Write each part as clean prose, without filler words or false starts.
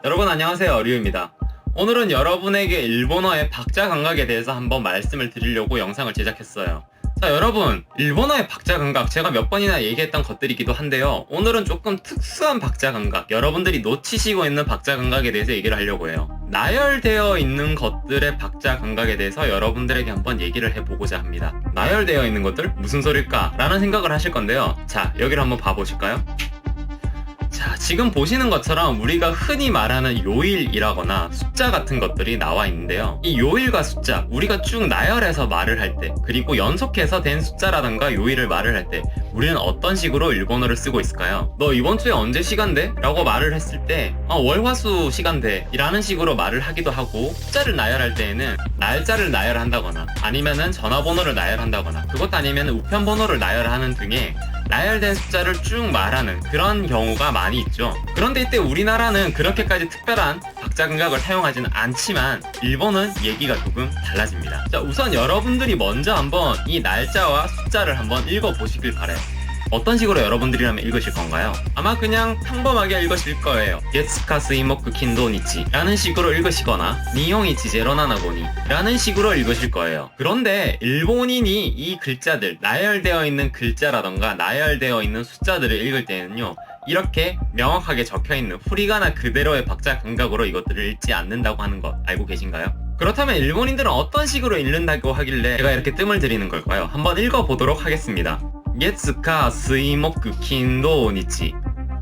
여러분 안녕하세요, 류입니다. 오늘은 여러분에게 일본어의 박자 감각에 대해서 한번 말씀을 드리려고 영상을 제작했어요. 자, 여러분, 일본어의 박자 감각 제가 몇 번이나 얘기했던 것들이기도 한데요. 오늘은 조금 특수한 박자 감각, 여러분들이 놓치시고 있는 박자 감각에 대해서 얘기를 하려고 해요. 나열되어 있는 것들의 박자 감각에 대해서 여러분들에게 한번 얘기를 해보고자 합니다. 나열되어 있는 것들? 무슨 소릴까? 라는 생각을 하실 건데요. 자, 여기를 한번 봐보실까요? 자, 지금 보시는 것처럼 우리가 흔히 말하는 요일이라거나 숫자 같은 것들이 나와 있는데요. 이 요일과 숫자, 우리가 쭉 나열해서 말을 할 때, 그리고 연속해서 된 숫자라든가 요일을 말을 할 때 우리는 어떤 식으로 일본어를 쓰고 있을까요? 너 이번 주에 언제 시간 돼? 라고 말을 했을 때 월화수 시간 돼 이라는 식으로 말을 하기도 하고, 숫자를 나열할 때에는 날짜를 나열한다거나 아니면은 전화번호를 나열한다거나, 그것도 아니면 우편번호를 나열하는 등의 나열된 숫자를 쭉 말하는 그런 경우가 많이 있죠. 그런데 이때 우리나라는 그렇게까지 특별한 박자 감각을 사용하지는 않지만 일본은 얘기가 조금 달라집니다. 자, 우선 여러분들이 먼저 한번 이 날짜와 숫자를 한번 읽어보시길 바래요. 어떤 식으로 여러분들이라면 읽으실 건가요? 아마 그냥 평범하게 읽으실 거예요.月火水木金土日라는 식으로 읽으시거나 241075니 라는 식으로 읽으실 거예요. 그런데 일본인이 이 글자들, 나열되어 있는 글자라던가 나열되어 있는 숫자들을 읽을 때는요, 이렇게 명확하게 적혀있는 후리가나 그대로의 박자 감각으로 이것들을 읽지 않는다고 하는 것 알고 계신가요? 그렇다면 일본인들은 어떤 식으로 읽는다고 하길래 제가 이렇게 뜸을 들이는 걸까요? 한번 읽어보도록 하겠습니다. 月火水木金土日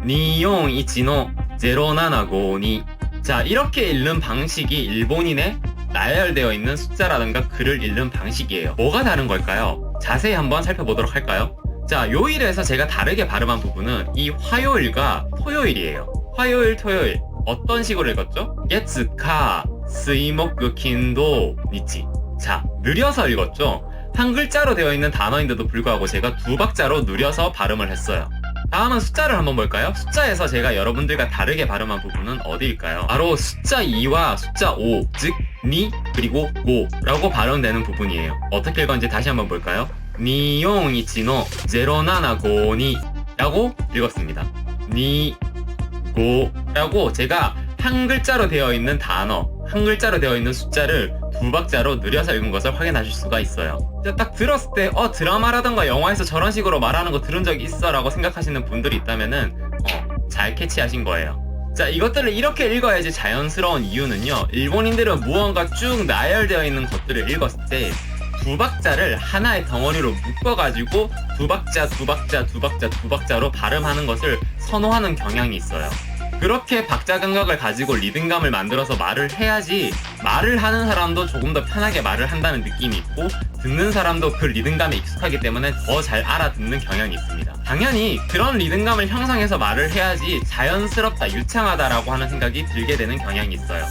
241075に 자, 이렇게 읽는 방식이 일본인의 나열되어 있는 숫자라든가 글을 읽는 방식이에요. 뭐가 다른 걸까요? 자세히 한번 살펴보도록 할까요? 자, 요일에서 제가 다르게 발음한 부분은 이 화요일과 토요일이에요. 화요일, 토요일 어떤 식으로 읽었죠? 月火水木金土日. 자, 느려서 읽었죠? 한 글자로 되어 있는 단어인데도 불구하고 제가 두 박자로 느려서 발음을 했어요. 다음은 숫자를 한번 볼까요? 숫자에서 제가 여러분들과 다르게 발음한 부분은 어디일까요? 바로 숫자 2와 숫자 5, 즉 니 그리고 고 라고 발음되는 부분이에요. 어떻게 읽었는지 다시 한번 볼까요? 241075니 라고 읽었습니다. 니, 고 라고 제가 한 글자로 되어 있는 단어, 한 글자로 되어 있는 숫자를 두 박자로 느려서 읽은 것을 확인하실 수가 있어요. 딱 들었을 때 드라마라던가 영화에서 저런 식으로 말하는 거 들은 적 있어 라고 생각하시는 분들이 있다면은 잘 캐치하신 거예요. 자, 이것들을 이렇게 읽어야지 자연스러운 이유는요, 일본인들은 무언가 쭉 나열되어 있는 것들을 읽었을 때 두 박자를 하나의 덩어리로 묶어가지고 두 박자로 발음하는 것을 선호하는 경향이 있어요. 그렇게 박자 감각을 가지고 리듬감을 만들어서 말을 해야지 말을 하는 사람도 조금 더 편하게 말을 한다는 느낌이 있고, 듣는 사람도 그 리듬감에 익숙하기 때문에 더 잘 알아듣는 경향이 있습니다. 당연히 그런 리듬감을 형성해서 말을 해야지 자연스럽다, 유창하다라고 하는 생각이 들게 되는 경향이 있어요.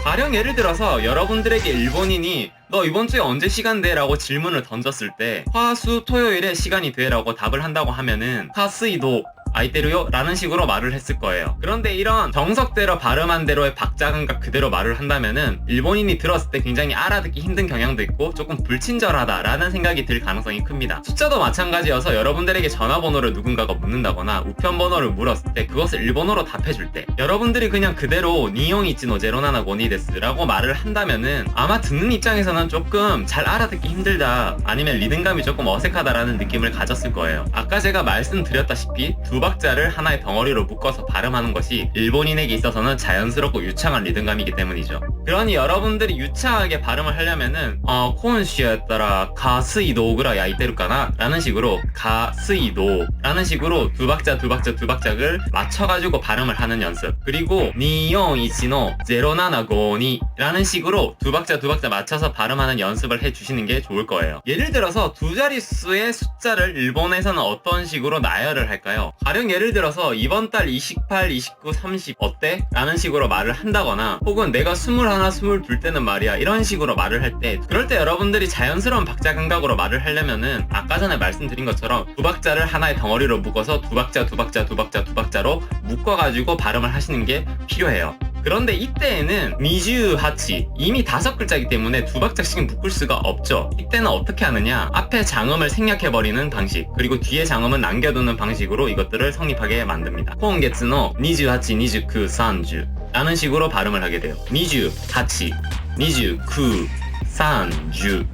가령 예를 들어서 여러분들에게 일본인이 너 이번 주에 언제 시간 돼? 라고 질문을 던졌을 때 화, 수, 토요일에 시간이 돼? 라고 답을 한다고 하면은 화수이도 아이테루요? 라는 식으로 말을 했을 거예요. 그런데 이런 정석대로 발음한 대로의 박자 감각 그대로 말을 한다면은 일본인이 들었을 때 굉장히 알아듣기 힘든 경향도 있고 조금 불친절하다 라는 생각이 들 가능성이 큽니다. 숫자도 마찬가지여서 여러분들에게 전화번호를 누군가가 묻는다거나 우편번호를 물었을 때 그것을 일본어로 답해줄 때 여러분들이 그냥 그대로 니용이치노 제로나나고니 데스 라고 말을 한다면은 아마 듣는 입장에서는 조금 잘 알아듣기 힘들다, 아니면 리듬감이 조금 어색하다라는 느낌을 가졌을 거예요. 아까 제가 말씀드렸다시피 두 박자를 하나의 덩어리로 묶어서 발음하는 것이 일본인에게 있어서는 자연스럽고 유창한 리듬감이기 때문이죠. 그러니 여러분들이 유창하게 발음을 하려면은 콘시였더라 가스이도그라 야이테루까나 라는 식으로 가스이도 라는 식으로 두 박자를 맞춰가지고 발음을 하는 연습, 그리고 니용이치노 0752 라는 식으로 두 박자 맞춰서 발음하는 연습을 해주시는 게 좋을 거예요. 예를 들어서 두 자릿수의 숫자를 일본에서는 어떤 식으로 나열을 할까요? 가령 예를 들어서 이번 달 28, 29, 30 어때? 라는 식으로 말을 한다거나, 혹은 내가 21, 22 때는 말이야 이런 식으로 말을 할 때, 그럴 때 여러분들이 자연스러운 박자 감각으로 말을 하려면은 아까 전에 말씀드린 것처럼 두 박자를 하나의 덩어리로 묶어서 두 박자로 묶어가지고 발음을 하시는 게 필요해요. 그런데 이때에는 미주하치 이미 5글자이기 때문에 두 박자씩 묶을 수가 없죠. 이때는 어떻게 하느냐, 앞에 장음을 생략해버리는 방식, 그리고 뒤에 장음은 남겨두는 방식으로 이것들을 성립하게 만듭니다. 今月の28、29、30 라는 식으로 발음을 하게 돼요. 28, 29, 30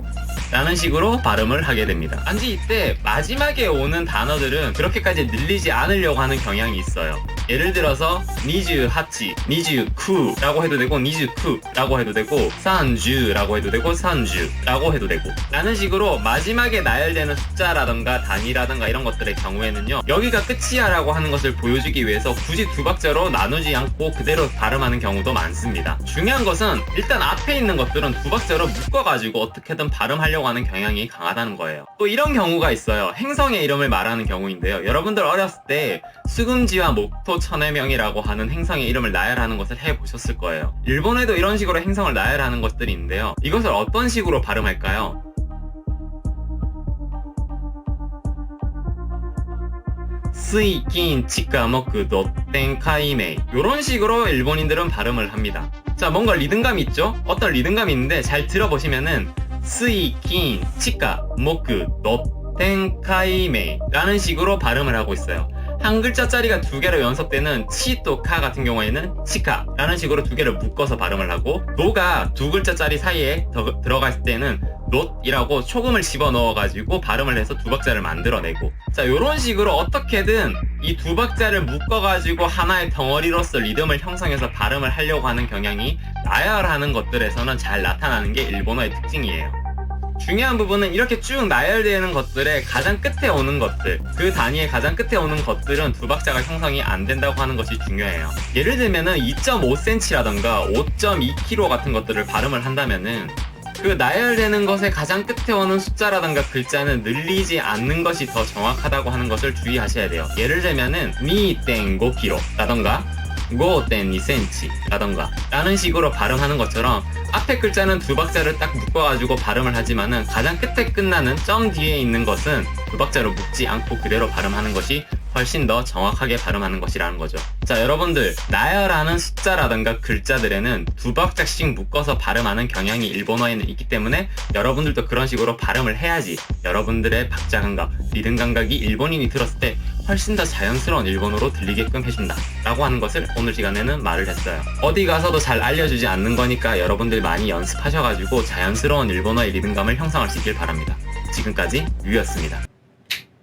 라는 식으로 발음을 하게 됩니다. 단지 이때 마지막에 오는 단어들은 그렇게까지 늘리지 않으려고 하는 경향이 있어요. 예를 들어서 28, 29 라고 해도 되고 29 라고 해도 되고 30 라고 해도 되고 30 라고 해도 되고 라는 식으로 마지막에 나열되는 숫자라던가 단위라던가 이런 것들의 경우에는요, 여기가 끝이야 라고 하는 것을 보여주기 위해서 굳이 두 박자로 나누지 않고 그대로 발음하는 경우도 많습니다. 중요한 것은 일단 앞에 있는 것들은 두 박자로 묶어가지고 어떻게든 발음하려고 하는 경향이 강하다는 거예요. 또 이런 경우가 있어요. 행성의 이름을 말하는 경우인데요. 여러분들 어렸을 때 수금지와 목토 천해명이라고 하는 행성의 이름을 나열하는 것을 해보셨을 거예요. 일본에도 이런 식으로 행성을 나열하는 것들이 있는데요. 이것을 어떤 식으로 발음할까요? 스이, 긴, 치카, 모크, 노텐, 카이메이 이런 식으로 일본인들은 발음을 합니다. 자, 뭔가 리듬감이 있죠? 어떤 리듬감이 있는데 잘 들어보시면은 스이, 긴, 치카, 모크, 노텐, 카이메이 라는 식으로 발음을 하고 있어요. 한 글자짜리가 두 개로 연속되는 치 또 카 같은 경우에는 치카 라는 식으로 두 개를 묶어서 발음을 하고, 노가 두 글자짜리 사이에 들어갈 때는 놋이라고 초금을 집어넣어 가지고 발음을 해서 두 박자를 만들어내고, 자, 요런 식으로 어떻게든 이 두 박자를 묶어 가지고 하나의 덩어리로서 리듬을 형성해서 발음을 하려고 하는 경향이 나열하는 것들에서는 잘 나타나는 게 일본어의 특징이에요. 중요한 부분은 이렇게 쭉 나열되는 것들의 가장 끝에 오는 것들, 그 단위의 가장 끝에 오는 것들은 두 박자가 형성이 안 된다고 하는 것이 중요해요. 예를 들면은 2.5cm라던가 5.2kg 같은 것들을 발음을 한다면은 그 나열되는 것의 가장 끝에 오는 숫자라던가 글자는 늘리지 않는 것이 더 정확하다고 하는 것을 주의하셔야 돼요. 예를 들면은 2.5kg 라던가 5.2cm 라던가 라는 식으로 발음하는 것처럼 앞에 글자는 두 박자를 딱 묶어가지고 발음을 하지만은 가장 끝에 끝나는 점 뒤에 있는 것은 두 박자로 묶지 않고 그대로 발음하는 것이 훨씬 더 정확하게 발음하는 것이라는 거죠. 자, 여러분들 나열하는 숫자라던가 글자들에는 두 박자씩 묶어서 발음하는 경향이 일본어에는 있기 때문에 여러분들도 그런 식으로 발음을 해야지 여러분들의 박자 감각, 리듬 감각이 일본인이 들었을 때 훨씬 더 자연스러운 일본어로 들리게끔 해준다 라고 하는 것을 오늘 시간에는 말을 했어요. 어디 가서도 잘 알려주지 않는 거니까 여러분들 많이 연습하셔가지고 자연스러운 일본어의 리듬감을 형성할 수 있길 바랍니다. 지금까지 뮤였습니다.